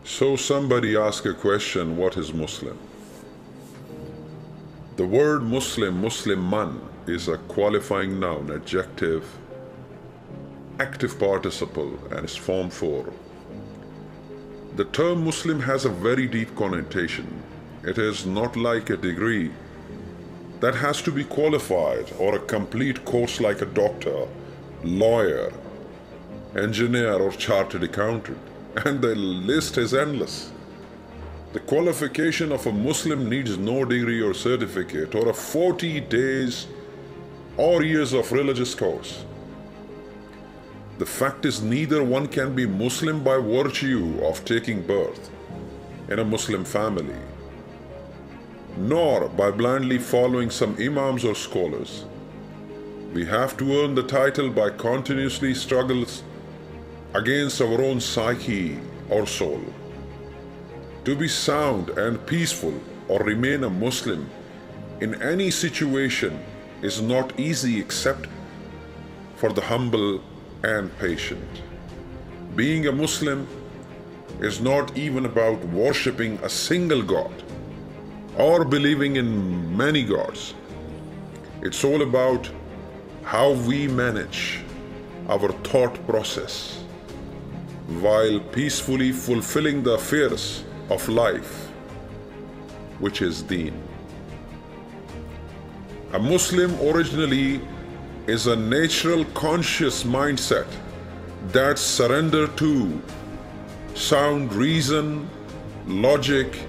So somebody asked a question, what is Muslim? The word Muslim, Musliman, is a qualifying noun, adjective, active participle, and is form 4. The term Muslim has a very deep connotation. It is not like a degree that has to be qualified or a complete course like a doctor, lawyer, engineer, or chartered accountant. And the list is endless. The qualification of a Muslim needs no degree or certificate or a 40 days or years of religious course. The fact is, neither one can be Muslim by virtue of taking birth in a Muslim family, nor by blindly following some imams or scholars. We have to earn the title by continuously struggles against our own psyche or soul. To be sound and peaceful or remain a Muslim in any situation is not easy except for the humble and patient. Being a Muslim is not even about worshipping a single God or believing in many gods. It's all about how we manage our thought process while peacefully fulfilling the affairs of life, which is Deen. A Muslim originally is a natural conscious mindset that surrenders to sound reason, logic,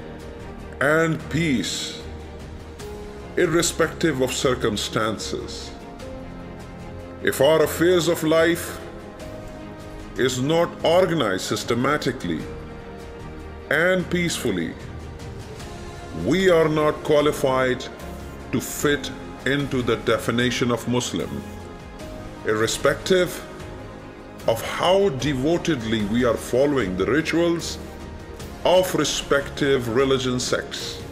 and peace, irrespective of circumstances. If our affairs of life is not organized systematically and peacefully, we are not qualified to fit into the definition of Muslim, irrespective of how devotedly we are following the rituals of respective religion sects.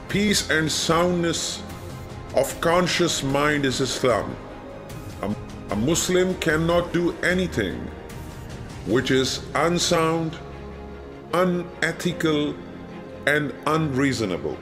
Peace and soundness of conscious mind is Islam. A Muslim cannot do anything which is unsound, unethical, and unreasonable.